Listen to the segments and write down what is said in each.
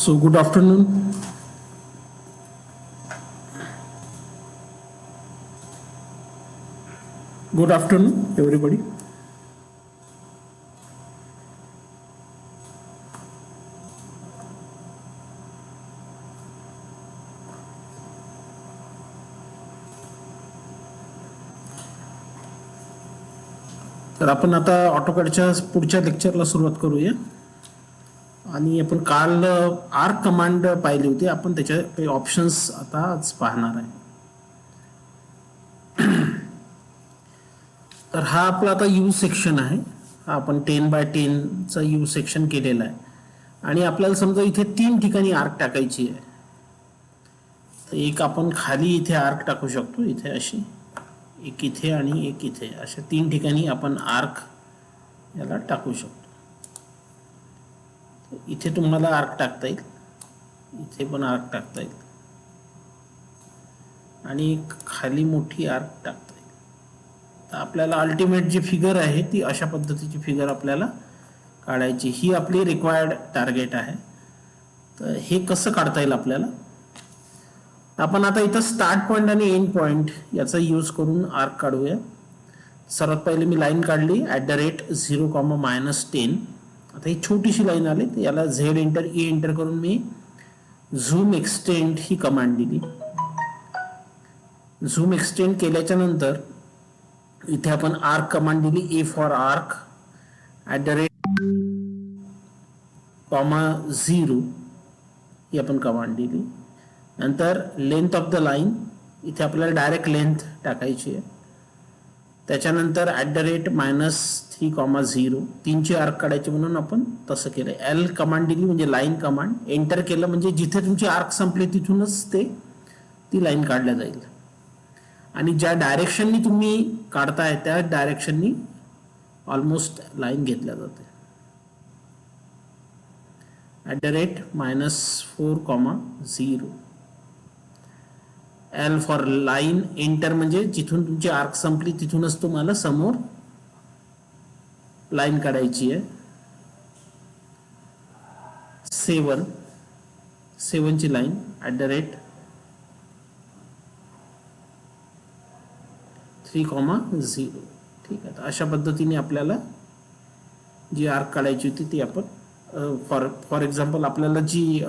So good afternoon. Good afternoon, everybody. तर आपण आता ऑटोकॅडच्या पुढच्या लेक्चरला सुरुवात करूया. आणि आपण काल आर्क कमांड पाहिली होती. आपण त्याचे ऑप्शन्स आता आज पाहणार आहे. तर हा आपला आता यू सेक्शन आहे. हा आपण 10x10चा यू सेक्शन केलेला आहे. आणि आपल्याला समजा इथे 3 ठिकाणी आर्क टाकायची आहे. तर एक आपण खाली इथे आर्क टाकू शकतो, इथे अशी एक इथे आणि एक इथे, अशा 3 ठिकाणी आपण आर्क याला टाकू शकतो. इथे तुम्हाला आर्क टाकता येईल, इथे पण आर्क टाकता येईल आणि खाली मोठी आर्क टाकता येईल. तर आपल्याला अल्टिमेट जी फिगर आहे ती अशा पद्धतीची फिगर आपल्याला काढायची. ही आपली रिक्वायर्ड टार्गेट आहे. तर हे कसं काढता येईल आपल्याला, आपण आता इथं स्टार्ट पॉईंट आणि एंड पॉईंट याचा यूज करून आर्क काढूया. सर्वात पहिले मी लाईन काढली @0, आता ही छोटीशी लाईन आली. तर याला झेड एंटर ई एंटर करून मी झूम एक्सटेंड ही कमांड दिली. झूम एक्सटेंड केल्याच्या नंतर इथे आपण आर्क कमांड दिली, ए फॉर आर्क @0 ही आपण कमांड दिली. नंतर लेंथ ऑफ द लाईन इथे आपल्याला डायरेक्ट लेंथ टाकायची आहे. त्याच्यानंतर @-3,0 3ची आर्क काढायची म्हणून आपण तसं केलं. एल कमांड दिली म्हणजे लाईन कमांड, एंटर केलं म्हणजे जिथे तुमची आर्क संपली तिथूनच ती लाईन काढल्या जाईल. आणि ज्या डायरेक्शननी तुम्ही काढताय त्या डायरेक्शननी ऑलमोस्ट लाईन घेतल्या जाते. @-4,0 एल फॉर लाईन, एंटर म्हणजे जिथून तुमची आर्क संपली तिथूनच तुम्हाला समोर लाईन काढायची आहे. 7ची लाईन @3,0. ठीक आहे. तर अशा पद्धतीने आपल्याला जी आर्क काढायची होती ती आपण फॉर एक्झाम्पल आपल्याला जी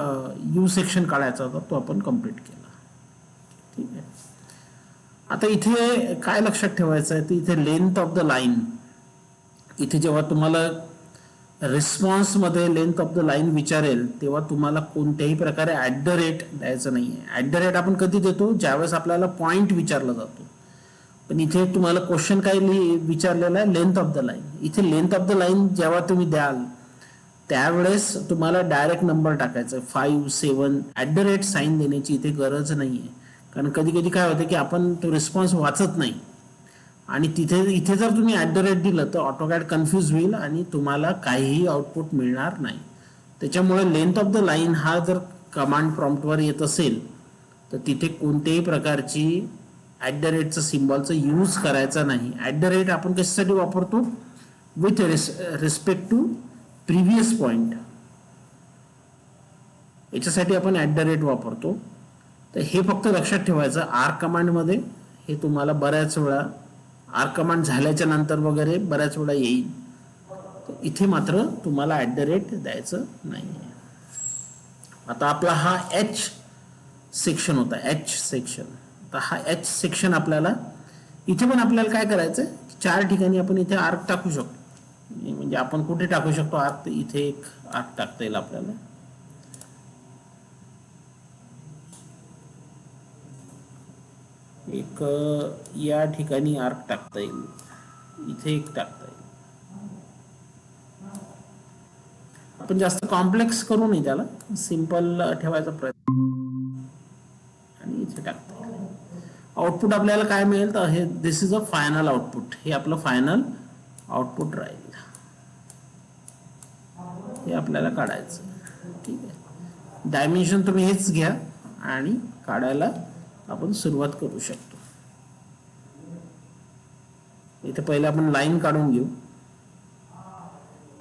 यू सेक्शन काढायचा होता तो आपण कम्प्लीट केला. ठीक आहे. आता इथे काय लक्षात ठेवायचं आहे, तर इथे लेंथ ऑफ द लाईन, इथे जेव्हा तुम्हाला रिस्पॉन्समध्ये लेंथ ऑफ द लाईन विचारेल तेव्हा तुम्हाला कोणत्याही प्रकारे @ द्यायचं नाही आहे. @ आपण कधी देतो, ज्यावेळेस आपल्याला पॉईंट विचारला जातो. पण इथे तुम्हाला क्वेश्चन काय विचारलेला आहे, लेंथ ऑफ द लाईन. इथे लेंथ ऑफ द लाईन जेव्हा तुम्ही द्याल त्यावेळेस तुम्हाला डायरेक्ट नंबर टाकायचा, 5, 7. @ साईन देण्याची इथे गरज नाही आहे. कारण कधी कधी काय होतं की आपण तो रिस्पॉन्स वाचत नाही आणि इथे जर तुम्ही @ दिलं तर ऑटोकॅड कन्फ्यूज होईल आणि तुम्हाला काहीही आउटपुट मिळणार नाही. त्याच्यामुळे लेंथ ऑफ द लाईन हा जर कमांड प्रॉम्प्टवर येत असेल तर तिथे कोणत्याही प्रकारची @चं सिम्बॉलचं यूज करायचा नाही. @ आपण कशासाठी वापरतो, with respect to previous point, याच्यासाठी आपण @ वापरतो. तर हे फक्त लक्षात ठेवायचं. आर्क कमांडमध्ये हे तुम्हाला बऱ्याच वेळा आर्क कमांड झाल्याच्या नंतर वगैरे बऱ्याच वेळा येईल. तर इथे मात्र तुम्हाला @ द्यायचं नाही. आता आपला हा एच सेक्शन होता, एच सेक्शन. तर हा एच सेक्शन आपल्याला इथे पण आपल्याला काय करायचं, 4 ठिकाणी आपण इथे आर्क टाकू शकतो. म्हणजे आपण कुठे टाकू शकतो आर्क, इथे एक आर्क टाकता येईल आपल्याला. एक या ठिकाणी आर्क टाकता येईल, इथे एक टाकता येईल. आपण जास्त कॉम्प्लेक्स करू नये, त्याला सिंपल ठेवायचा प्रयत्न आणि इथे टाकता येईल. आउटपुट आपल्याला काय मिळेल तर हे दिस इज अ फायनल आउटपुट, हे आपलं फायनल आउटपुट राहील, हे आपल्याला काढायचं. ठीक आहे, डायमेन्शन तुम्ही हेच घ्या आणि काढायला आपण सुरुवात करू शकतो. इथे पहिले आपण लाईन काढून घेऊ.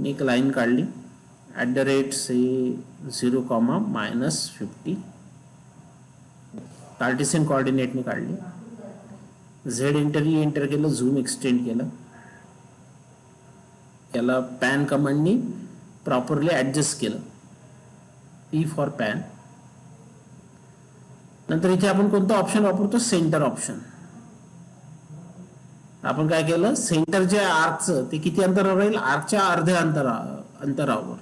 मी एक लाईन काढली @ 0, -50 कार्टेशियन कोऑर्डिनेटने काढली. झेड एंटर ई एंटर केलं, झूम एक्सटेंड केलं, याला पॅन कमांडनी प्रॉपरली ऍडजस्ट केलं, P फॉर पॅन. नंतर इथे आपण कोणतं ऑप्शन वापरतो, सेंटर ऑप्शन. आपण काय केलं, सेंटर जे आर्कचं ते किती अंतरावर राहील, आर्कच्या अर्ध्या अंतरावर.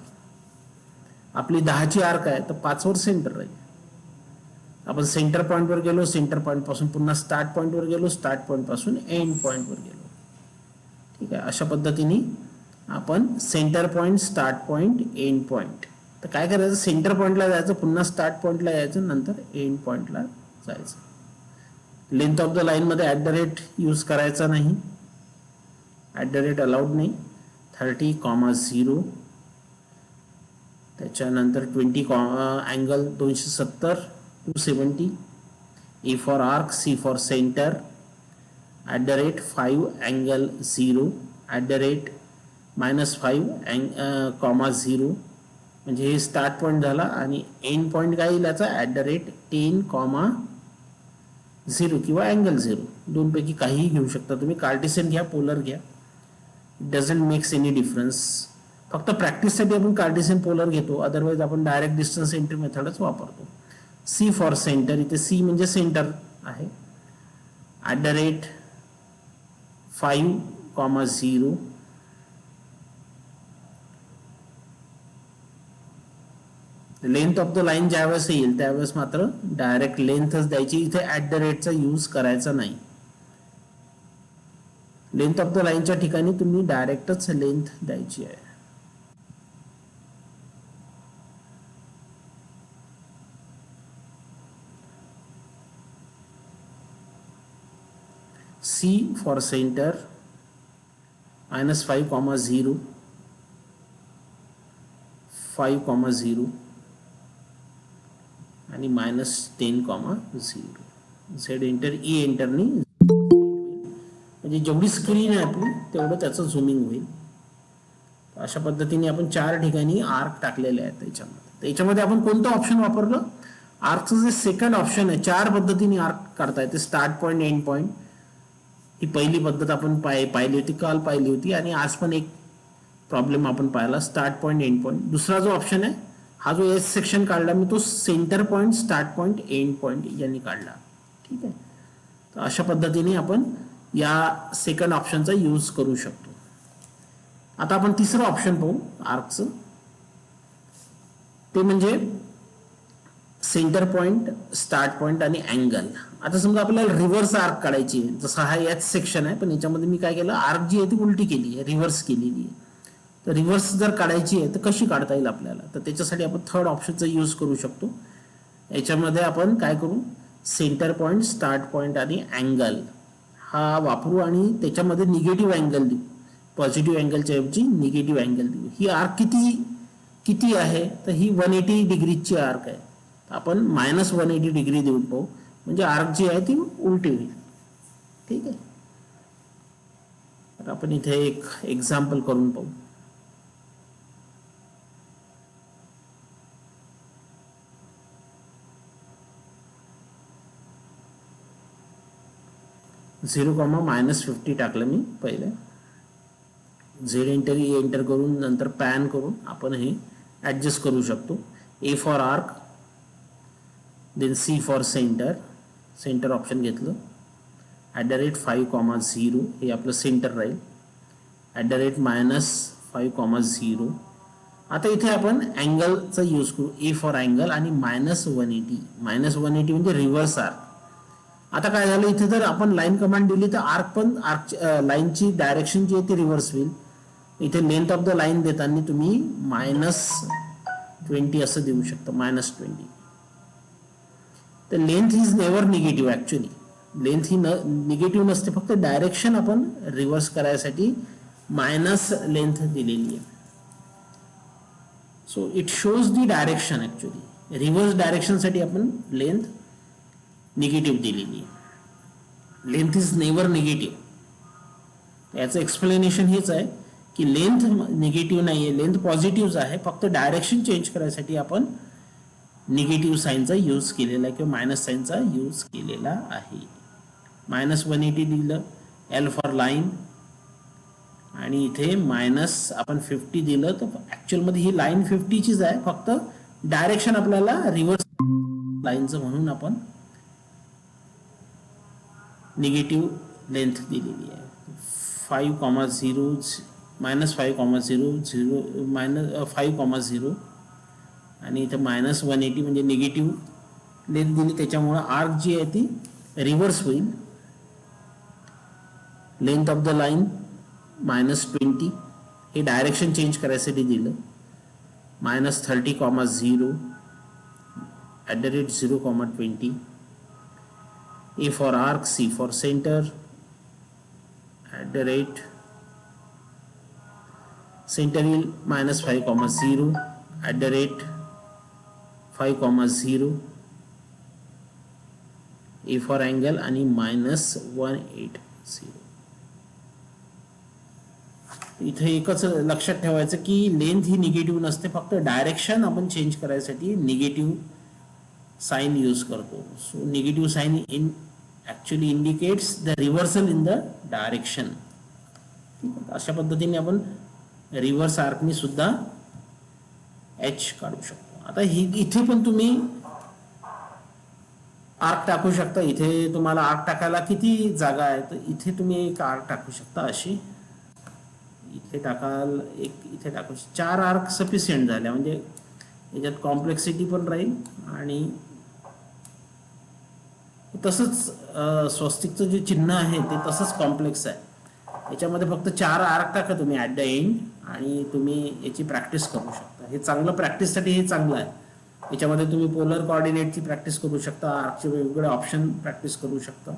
आपली 10ची आर्क आहे तर 5 वर सेंटर राहील. आपण सेंटर पॉइंट वर गेलो, सेंटर पॉइंट पासून पुन्हा स्टार्ट पॉइंट वर गेलो, स्टार्ट पॉइंट पासून एंड पॉइंट वर गेलो. ठीक आहे, अशा पद्धतीने आपण centre point, start point, end point. तर काय करायचं, सेंटर पॉइंटला जायचं, पुन्हा स्टार्ट पॉइंटला यायचं, नंतर एंड पॉइंटला जायचं. लेंथ ऑफ द लाईन मध्ये @ यूज करायचा नाही, @ अलाउड नाही. 30,0, त्याच्यानंतर 20 angle 270 270. E for arc, C for centre, @ 5 angle 0, @ -5, म्हणजे हे स्टार्ट पॉइंट झाला आणि एंड पॉइंट काय येईल याचा, @ 10, 0 किंवा अँगल 0, दोनपैकी काहीही घेऊ शकता तुम्ही. कार्टेशियन घ्या, पोलर घ्या, it doesn't makes any difference. फक्त प्रॅक्टिससाठी आपण कार्टेशियन पोलर घेतो, अदरवाईज आपण डायरेक्ट डिस्टन्स एंट्री मेथडच वापरतो. C फॉर सेंटर, इथे C म्हणजे सेंटर आहे, @ 5, 0. लेंथ ऑफ द लाईन ज्यावेळेस येईल त्यावेळेस मात्र डायरेक्ट लेंथच द्यायची, इथे @ चा यूज करायचा नाही. लेंथ ऑफ द लाईनच्या ठिकाणी तुम्ही डायरेक्टच लेंथ द्यायची आहे. C फॉर सेंटर, -5, 0, 5, 0 आणि -10, 0. झेड एंटर, ई एंटरनी, म्हणजे जेवढी स्क्रीन आहे आपली तेवढं त्याचं झूमिंग होईल. अशा पद्धतीने आपण 4 ठिकाणी आर्क टाकलेले आहेत. त्याच्यामध्ये आपण कोणतं ऑप्शन वापरलं, आर्कचं जे सेकंड ऑप्शन आहे, 4 पद्धतीने आर्क काढता येते, स्टार्ट पॉइंट, एंड पॉइंट. ही पहिली पद्धत आपण पाहिली होती, काल पाहिली होती, आणि आज पण एक प्रॉब्लेम आपण पाहिला, स्टार्ट पॉइंट, एंड पॉइंट. दुसरा जो ऑप्शन आहे, हा जो एस सेक्शन काढला मी, तो centre point, start point, end point यांनी काढला. ठीक आहे, तर अशा पद्धतीने आपण या सेकंड ऑप्शनचा यूज करू शकतो. आता आपण तिसरं ऑप्शन पाहू आर्कचं, ते म्हणजे सेंटर पॉइंट, स्टार्ट पॉइंट आणि अँगल. आता समजा आपल्याला रिव्हर्स आर्क काढायची आहे, जसं हा याच सेक्शन आहे, पण याच्यामध्ये मी काय केलं, आर्क जी आहे ती उलटी केली आहे, रिव्हर्स केलेली आहे. तर रिव्हर्स जर काढायची आहे तर कशी काढता येईल आपल्याला, तर त्याच्यासाठी आपण थर्ड ऑप्शनचा यूज करू शकतो. याच्यामध्ये आपण काय करू, सेंटर पॉइंट, स्टार्ट पॉइंट आणि अँगल हा वापरू आणि त्याच्यामध्ये निगेटिव्ह अँगल देऊ. पॉझिटिव्ह अँगलच्या ऐवजी निगेटिव्ह अँगल देऊ. ही आर्क किती आहे, तर ही 180 डिग्रीची आर्क आहे. आपण -180 डिग्री देऊन पाहू, म्हणजे आर्क जी आहे ती उलटी होईल. ठीक आहे, तर आपण इथे एक एक्झाम्पल करून पाहू. -50 टाकलं मी पहिले. झेड एंटर, ई एंटर करून नंतर पॅन करून आपण हे ऍडजस्ट करू शकतो. A for arc, then C for centre, centre option घेतलं, @ 5, 0 हे आपलं सेंटर राहील, @ -5, 0. आता इथे आपण अँगलचा यूज करू, A फॉर अँगल आणि -180 म्हणजे रिव्हर्स आर्क. आता काय झालं, इथे जर आपण लाईन कमांड दिली तर आर्क पण लाईनची डायरेक्शन जी आहे ती रिव्हर्स होईल. इथे लेंथ ऑफ द लाईन देताना तुम्ही -20 असं देऊ शकता, -20. तर length is never negative. Actually length he negative नसते, फक्त डायरेक्शन आपण रिव्हर्स करायसाठी मायनस लेंथ दिलेली आहे. So it shows the direction. Actually reverse direction साठी आपण लेंथ निगेटिव्ह दिलेली आहे. Length is never negative. याचं एक्सप्लेनेशन हेच आहे की लेंथ निगेटिव्ह नाहीये, लेंथ पॉझिटिव्ह आहे, फक्त डायरेक्शन चेंज करायसाठी आपण निगेटिव्ह साईनचा यूज केलेला आहे किंवा मायनस साईनचा यूज केलेला आहे. -180 दिलं एल फॉर लाईन, आणि इथे मायनस आपण 50 दिलं, तर ऍक्च्युअल मध्ये ही लाईन 50चीच आहे, फक्त डायरेक्शन आपल्याला रिव्हर्स लाईनचं म्हणून आपण निगेटिव्ह लेंथ दिलेली आहे. 5,0 -5,0 0 -5,0 आणि इथे -180 म्हणजे निगेटिव्ह लेंथ दिली, त्याच्यामुळे आर्क जी आहे ती रिव्हर्स होईल. लेंथ ऑफ द लाईन -20 हे डायरेक्शन चेंज करायसाठी दिलं. -30,0 @0,20. A for arc, C for center, center will -5,0 @5,0. A for angle आणि -180. इथे एकच लक्षात ठेवायचं की लेंथ ही निगेटिव्ह नसते, फक्त डायरेक्शन आपण चेंज करायसाठी निगेटिव्ह साइन यूज करतो. So negative sign actually indicates the reversal in the direction. ठीक आहे, अशा पद्धतीने आपण रिव्हर्स आर्कनी सुद्धा एच काढू शकतो. आता इथे पण तुम्ही आर्क टाकू शकता. इथे तुम्हाला आर्क टाकायला किती जागा आहे, तर इथे तुम्ही एक आर्क टाकू शकता अशी. इथे टाकाल एक, इथे टाकू 4 आर्क सफिशियंट झाल्या, म्हणजे याच्यात कॉम्प्लेक्सिटी पण राहील. आणि तसंच स्वस्तिकचं जे चिन्ह आहे ते तसंच कॉम्प्लेक्स आहे. याच्यामध्ये फक्त 4 आर्क टाका तुम्ही ॲट द एंड, आणि तुम्ही याची प्रॅक्टिस करू शकता. हे चांगलं प्रॅक्टिससाठी हे चांगलं आहे. याच्यामध्ये तुम्ही पोलर कोऑर्डिनेटची प्रॅक्टिस करू शकता, आर्कचे वेगवेगळे ऑप्शन प्रॅक्टिस करू शकता,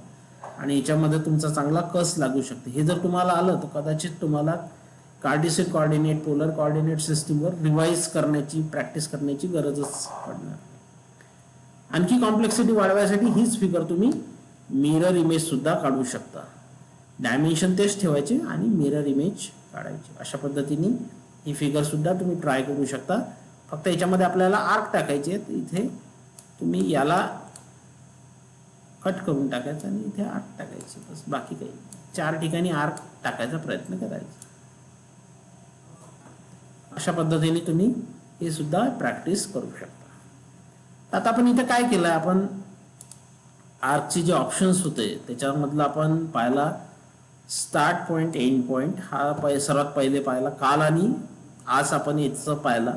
आणि याच्यामध्ये तुमचा चांगला कस लागू शकते. हे जर तुम्हाला आलं तर कदाचित तुम्हाला कार्टेशियन कोऑर्डिनेट, पोलर कोऑर्डिनेट सिस्टीमवर रिवाइज करण्याची, प्रॅक्टिस करण्याची गरजच पडणार. आणखी कॉम्प्लेक्सिटी वाढवायसाठी हीच फिगर तुम्ही मिरर इमेज सुद्धा काढू शकता. डायमेन्शन तेच ठेवायचे आणि मिरर इमेज काढायची. अशा पद्धतीने ही फिगर सुद्धा तुम्ही ट्राय करू शकता. फक्त याच्यामध्ये आपल्याला आर्क टाकायचे आहेत. इथे तुम्ही याला कट करून टाकायचं आणि इथे आर्क टाकायचे, बस. बाकी काही 4 ठिकाणी आर्क टाकायचा प्रयत्न करायचा. अशा पद्धतीने तुम्ही हे सुद्धा प्रॅक्टिस करू शकता. आता आपण इथे काय केलं, आपण आर्कचे जे ऑप्शन्स होते त्याच्यामधला आपण पाहिला स्टार्ट पॉइंट, एंड पॉइंट. हा सर्वात पहिले पाहिला काल, आणि आज आपण याचं पाहिला.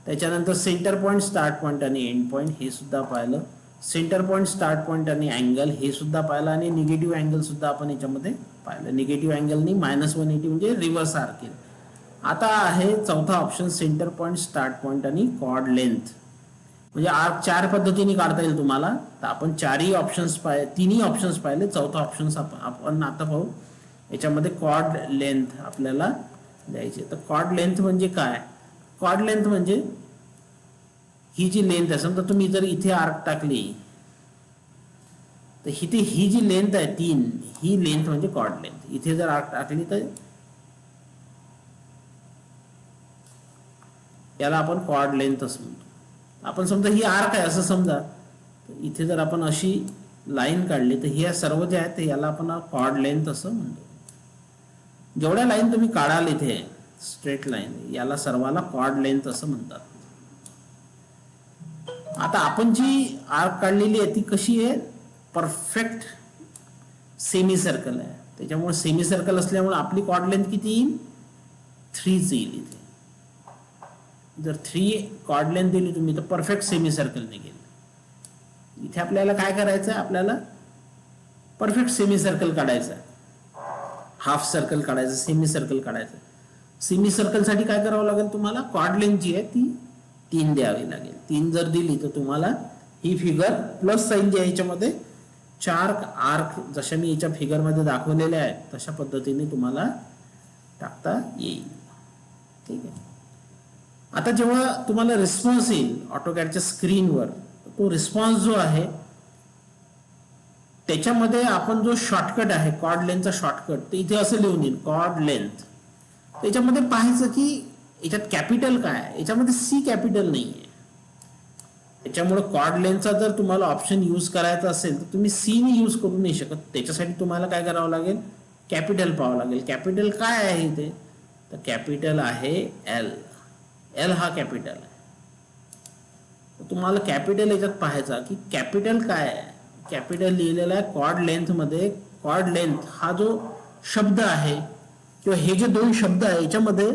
त्याच्यानंतर सेंटर पॉइंट, स्टार्ट पॉइंट आणि एंड पॉइंट हे सुद्धा पाहिलं. सेंटर पॉइंट, स्टार्ट पॉइंट आणि अँगल हे सुद्धा पाहिलं, आणि निगेटिव्ह अँगल सुद्धा आपण याच्यामध्ये पाहिलं. निगेटिव्ह अँगलनी -180 म्हणजे रिव्हर्स आर्क केलं. आता आहे चौथा option, centre point, start point आणि कॉर्ड लेंथ. म्हणजे आर्क 4 पद्धतीने काढता येईल तुम्हाला. तर आपण 4ही ऑप्शन्स तिन्ही ऑप्शन्स पाहिले. चौथा ऑप्शन्स आपण आता पाहू. याच्यामध्ये कॉर्ड लेंथ आपल्याला द्यायची. तर कॉर्ड लेंथ म्हणजे काय? कॉर्ड लेंथ म्हणजे ही जी लेंथ आहे, समजा तुम्ही जर इथे आर्क टाकली तर इथे ही जी लेंथ आहे 3, ही लेंथ म्हणजे कॉर्ड लेंथ. इथे जर आर्क टाकली तर याला आपण कॉर्ड लेंथ असं म्हणतो. आपण समजा ही आर्क आहे असं समजा, तर इथे जर आपण अशी लाईन काढली तर हे सर्व जे आहेत ते याला आपण कॉर्ड लेंथ असं म्हणतो. जेवढ्या लाईन तुम्ही काढाल इथे स्ट्रेट लाईन, याला सर्वाला कॉर्ड लेंथ असं म्हणतात. आता आपण जी आर्क काढलेली आहे ती कशी आहे, परफेक्ट सेमी सर्कल आहे. त्याच्यामुळे सेमी सर्कल असल्यामुळे आपली कॉर्ड लेंथ किती येईल, 3 येईल. इथे जर 3 कॉर्ड लेंथ दिली तुम्ही तर परफेक्ट सेमी सर्कल निघेल. इथे आपल्याला काय करायचं आहे, आपल्याला परफेक्ट सेमी सर्कल काढायचं आहे. हाफ सर्कल काढायचं, सेमी सर्कल काढायचं. सेमी सर्कल साठी काय करावं लागेल तुम्हाला, कॉर्ड लेंथ जी आहे ती 3 द्यावी लागेल. 3 जर दिली तर तुम्हाला ही फिगर प्लस साईन जी आहे याच्यामध्ये 4 आर्क जशा मी याच्या फिगर मध्ये दाखवलेल्या आहेत तशा पद्धतीने तुम्हाला टाकता येईल. ठीक आहे. आता जेव्हा तुम्हाला रिस्पॉन्स येईल ऑटोकॅडच्या स्क्रीनवर, तो रिस्पॉन्स जो आहे त्याच्यामध्ये आपण जो शॉर्टकट आहे कॉर्ड लेंथचा शॉर्टकट, ते इथे असं लिहून येईल कॉर्ड लेंथ. त्याच्यामध्ये पाहायचं की याच्यात कॅपिटल काय आहे, याच्यामध्ये सी कॅपिटल नाही आहे. त्याच्यामुळे कॉर्ड लेंथचा जर तुम्हाला ऑप्शन यूज करायचा असेल तर तुम्ही सी ने यूज करू नाही शकत. त्याच्यासाठी तुम्हाला काय करावं लागेल, कॅपिटल पाहावं लागेल. कॅपिटल काय आहे इथे, तर कॅपिटल आहे एल. एल हा कॅपिटल आहे. तुम्हाला कॅपिटल याच्यात पाहायचा की कॅपिटल काय आहे. कॅपिटल लिहिलेला आहे कॉर्ड लेंथ मध्ये. कॉर्ड लेंथ हा जो शब्द आहे किंवा हे जे दोन शब्द आहे याच्यामध्ये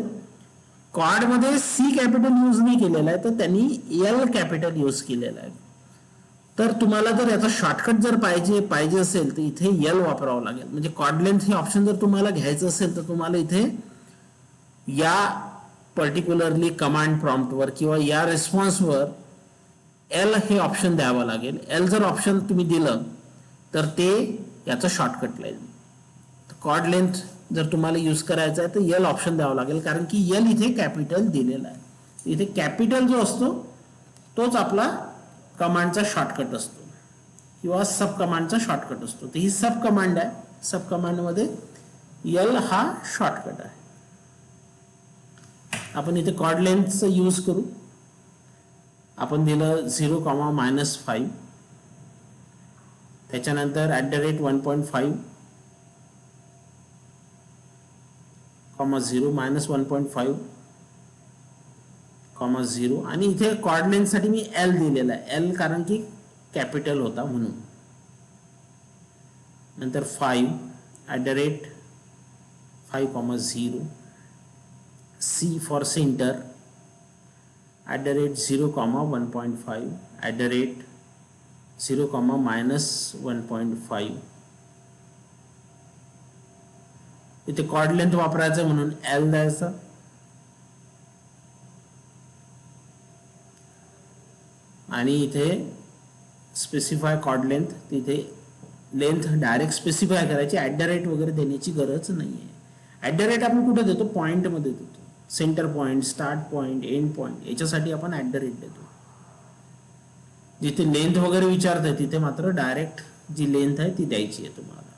कॉर्ड मध्ये सी कॅपिटल यूज नाही केलेला आहे, तर त्यांनी एल कॅपिटल यूज केलेला आहे. तर तुम्हाला जर याचा शॉर्टकट जर पाहिजे असेल तर इथे एल वापरावं लागेल. म्हणजे कॉर्ड लेंथ हे ऑप्शन जर तुम्हाला घ्यायचं असेल तर तुम्हाला इथे या पर्टिक्युलरली कमांड प्रॉम्प्टवर किंवा या रिस्पॉन्सवर एल हे ऑप्शन द्यावं लागेल. एल जर ऑप्शन तुम्ही दिलं तर ते याचं शॉर्टकट लागेल. कॉर्ड लेंथ जर तुम्हाला यूज करायचं आहे तर एल ऑप्शन द्यावं लागेल, कारण की एल इथे कॅपिटल दिलेला आहे. इथे कॅपिटल जो असतो तोच आपला कमांडचा शॉर्टकट असतो किंवा सब कमांडचा शॉर्टकट असतो. तर ही सब कमांड आहे. सब कमांड मध्ये एल हा शॉर्टकट आहे. आपण इथे कॉर्ड लेंथचा यूज करू. आपण दिलं 0,-5, त्याच्यानंतर @1.5, 0, -1.5, 0 आणि इथे कॉर्ड लेंथ साठी मी एल दिलेला आहे. एल कारण की कॅपिटल होता म्हणून. नंतर 5, @5,0, C फॉर सेंटर, @0,1.5, @0,-1.5. इथे कॉर्ड लेंथ वापरायचं म्हणून एल द्यायचा. आणि इथे स्पेसिफाय कॉर्ड लेंथ, तिथे लेंथ डायरेक्ट स्पेसिफाय करायची, @ वगैरे देण्याची गरज नाहीये. @ आपण कुठे देतो, पॉइंट मध्ये देतो. Centre point, start point, end point याच्यासाठी आपण @ देतो. जिथे लेंथ वगैरे विचारते तिथे मात्र डायरेक्ट जी लेंथ आहे ती द्यायची आहे तुम्हाला.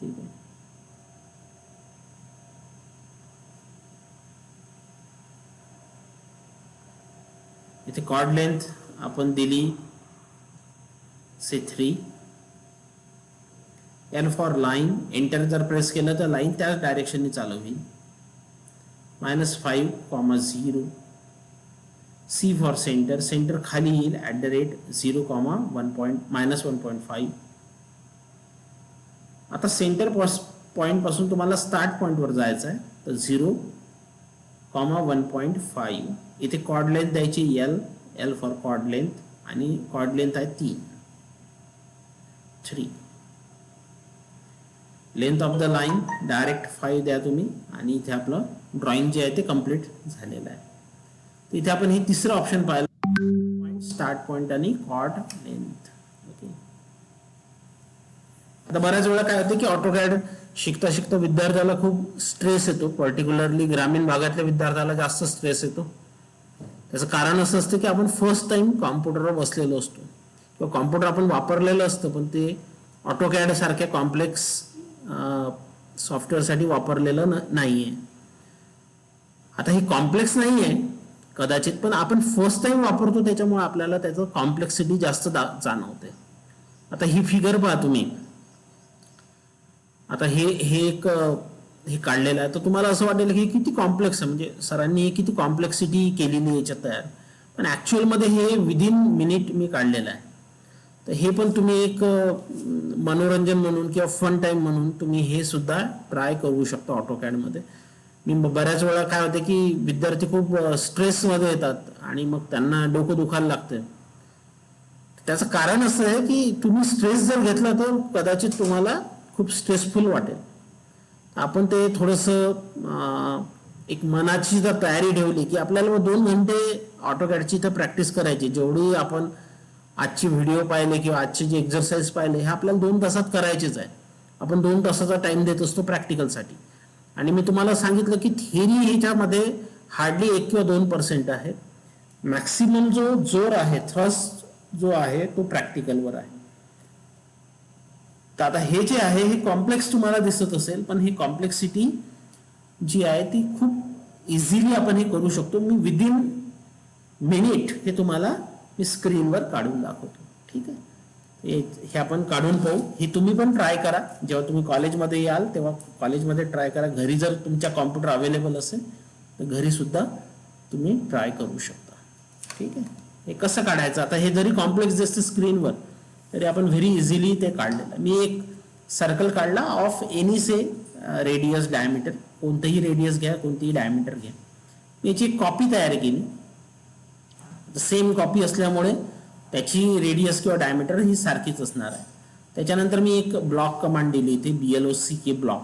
ठीक आहे. इथे कॉर्ड लेंथ आपण दिली से 3. एल फॉर लाईन, एंटर जर प्रेस केलं तर लाईन त्याच डायरेक्शनने चालू होईल. -5,0, C फॉर सेंटर, सेंटर खाली येईल @0,1.5. आता सेंटर पॉइंट पासून तुम्हाला स्टार्ट पॉइंट वर जायचं आहे तर 0,1.5. इथे कॉर्ड लेंथ द्यायची एल फॉर कॉर्ड लेंथ आणि कॉर्ड लेंथ आहे 3. Length of the line direct 5 द्या तुम्ही आणि इथे आपलं ड्रॉइंग जे आहे ते कम्प्लीट झालेलं आहे. इथे आपण हे तिसरं ऑप्शन पाहिलं, पॉइंट, स्टार्ट पॉइंट आणि कॉर्ड लेंथ. ओके. आता बऱ्याच वेळा काय होते की ऑटोकॅड शिकता शिकता विद्यार्थ्याला खूप स्ट्रेस येतो. पर्टिक्युलरली ग्रामीण भागातल्या विद्यार्थ्याला जास्त स्ट्रेस येतो. त्याचं कारण असं असतं की आपण फर्स्ट टाइम कॉम्प्युटरवर बसलेलो असतो किंवा कॉम्प्युटर आपण वापरलेलं असतं, पण ते ऑटोकॅड सारख्या कॉम्प्लेक्स सॉफ्टवेअरसाठी वापरलेलं नाहीये. आता हे कॉम्प्लेक्स नाहीये कदाचित, पण आपण फर्स्ट टाइम वापरतो त्याच्यामुळे आपल्याला त्याचं कॉम्प्लेक्सिटी जास्त जाणवते. आता ही फिगर पहा तुम्ही. आता हे काढलेलं आहे तर तुम्हाला असं वाटेल की किती कॉम्प्लेक्स आहे, म्हणजे सरांनी किती कॉम्प्लेक्सिटी केलेली याच्यात तयार, पण ऍक्च्युअल मध्ये हे विदिन मिनिट मी काढलेलं आहे. तर हे पण तुम्ही एक मनोरंजन म्हणून किंवा फन टाइम म्हणून तुम्ही हे सुद्धा ट्राय करू शकता ऑटोकॅड मध्ये. मी बऱ्याच वेळा काय होते की विद्यार्थी खूप स्ट्रेस मध्ये येतात आणि मग त्यांना डोकं दुखायला लागते. त्याचं कारण असं आहे की तुम्ही स्ट्रेस जर घेतला तर कदाचित तुम्हाला खूप स्ट्रेसफुल वाटेल. आपण ते थोडंसं एक मनाची जर तयारी ठेवली की आपल्याला 2 घंटे ऑटोकॅडची तर प्रॅक्टिस करायची, जेवढी आपण आजची व्हिडिओ पाहिले किंवा आजचे जे एक्झरसाइज पाहिले हे आपल्याला 2 तासात करायचेच आहे. आपण 2 तासाचा टाइम देत असतो प्रॅक्टिकलसाठी. आणि मी तुम्हाला सांगितलं की थिअरी ह्याच्यामध्ये हार्डली 1 किंवा 2% आहे. मॅक्सिमम जो जोर आहे, थ्रस्ट जो आहे तो प्रॅक्टिकलवर आहे. तर आता हे जे आहे हे कॉम्प्लेक्स तुम्हाला दिसत असेल, पण ही कॉम्प्लेक्सिटी जी आहे ती खूप इझिली आपण हे करू शकतो. मी विदिन मिनिट हे तुम्हाला मी स्क्रीनवर काढून दाखवतो. ठीक आहे, हे आपण काढून पाहू. हे तुम्ही पण ट्राय करा. जेव्हा तुम्ही कॉलेजमध्ये याल तेव्हा कॉलेजमध्ये ट्राय करा. घरी जर तुमच्या कॉम्प्युटर अवेलेबल असेल तर घरी सुद्धा तुम्ही ट्राय करू शकता. ठीक आहे, हे कसं काढायचं, आता हे जरी कॉम्प्लेक्स दिसते स्क्रीनवर तरी आपण व्हेरी इझिली ते काढलेलं. मी एक सर्कल काढला of any say radius diameter, कोणतंही रेडियस घ्या, कोणतीही डायमीटर घ्या. याची एक कॉपी तयार केली. सेम कॉपी असल्यामुळे त्याची रेडियस किंवा डायमीटर ही सारखीच असणार आहे. त्याच्यानंतर मी एक ब्लॉक कमांड दिली इथे, BLOCK ब्लॉक.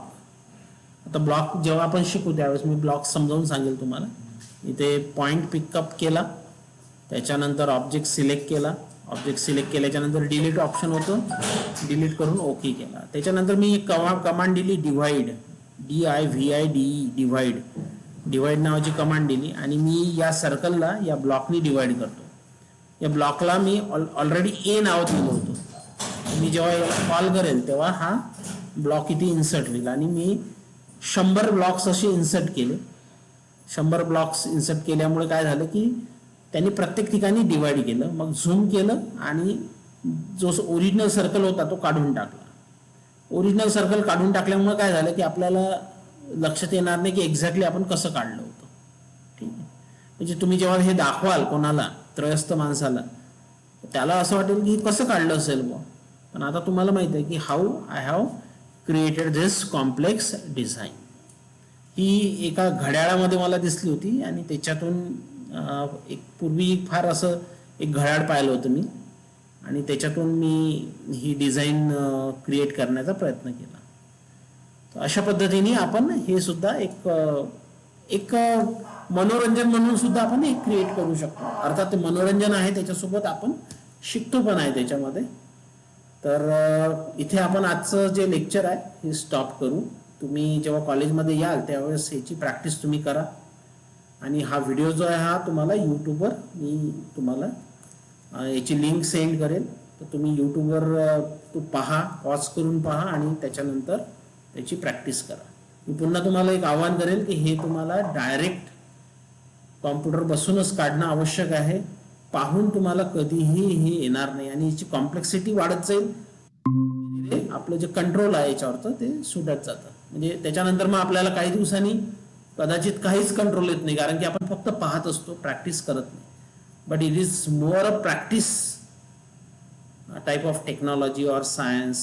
आता ब्लॉक जेव्हा आपण शिकू त्यावेळेस मी ब्लॉक समजावून सांगेल तुम्हाला. इथे पॉईंट पिकअप केला, त्याच्यानंतर ऑब्जेक्ट सिलेक्ट केला. ऑब्जेक्ट सिलेक्ट केल्याच्यानंतर डिलीट ऑप्शन होतं, डिलीट करून ओके केला. त्याच्यानंतर मी एक कमांड दिली डिवाइड, DIVIDE डिवाइड. डिवाइड नावाची कमांड दिली आणि मी या सर्कलला या ब्लॉकनी डिवाइड करतो. या ब्लॉकला मी ऑलरेडी ए नाव दिलं होतं. मी जेव्हा याला कॉल करेल तेव्हा हा ब्लॉक इथे इन्सर्ट होईल आणि मी 100 ब्लॉक्स असे इन्सर्ट केले. 100 ब्लॉक्स इन्सर्ट केल्यामुळे काय झालं की त्यांनी प्रत्येक ठिकाणी डिवाइड केलं. मग झूम केलं आणि जो ओरिजिनल सर्कल होता तो काढून टाकला. ओरिजिनल सर्कल काढून टाकल्यामुळे काय झालं की आपल्याला लक्षात येणार नाही की एक्झॅक्टली आपण कसं काढलं होतं. ठीक आहे, म्हणजे तुम्ही जेव्हा हे दाखवाल कोणाला त्रयस्थ माणसाला त्याला असं वाटेल की कसं काढलं असेल बुवा. पण आता तुम्हाला माहित आहे की how I have created this complex design. ही एका घड्याळामध्ये मला दिसली होती आणि त्याच्यातून एक पूर्वी फार असं एक घड्याळ पाहिलं होतं मी आणि त्याच्यातून मी ही डिझाईन क्रिएट करण्याचा प्रयत्न केला. तर अशा पद्धतीने आपण हे सुद्धा एक मनोरंजन म्हणून सुद्धा आपण हे क्रिएट करू शकतो. अर्थात ते मनोरंजन आहे, त्याच्यासोबत आपण शिकतो पण आहे त्याच्यामध्ये. तर इथे आपण आजचं जे लेक्चर आहे हे स्टॉप करू. तुम्ही जेव्हा कॉलेजमध्ये याल त्यावेळेस ह्याची प्रॅक्टिस तुम्ही करा. आणि हा व्हिडिओ जो आहे हा तुम्हाला यूट्यूबवर मी तुम्हाला याची लिंक सेंड करेल. तर तुम्ही यूट्यूबवर तो पहा, पॉज करून पहा आणि त्याच्यानंतर त्याची प्रॅक्टिस करा. मी पुन्हा तुम्हाला एक आवाहन करेल की हे तुम्हाला डायरेक्ट कॉम्प्युटर बसूनच काढणं आवश्यक आहे. पाहून तुम्हाला कधीही हे येणार नाही आणि याची कॉम्प्लेक्सिटी वाढत जाईल. आपलं जे कंट्रोल आहे याच्यावर ते सुटत जातं. म्हणजे त्याच्यानंतर मग आपल्याला काही दिवसांनी कदाचित काहीच कंट्रोल येत नाही, कारण की आपण फक्त पाहत असतो, प्रॅक्टिस करत नाही. But it is more a practice type of technology or science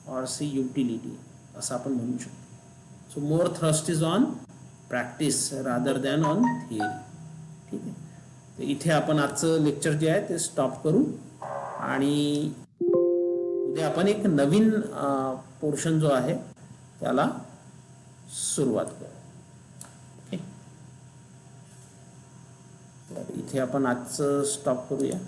or see utility असं आपण म्हणू शकतो. So more thrust is on practice rather than on theory. ठीक आहे, तर इथे आपण आजचं लेक्चर जे आहे ते स्टॉप करू आणि उद्या आपण एक नवीन पोर्शन जो आहे त्याला सुरुवात करू. ओके, तर इथे आपण आजचं स्टॉप करूया.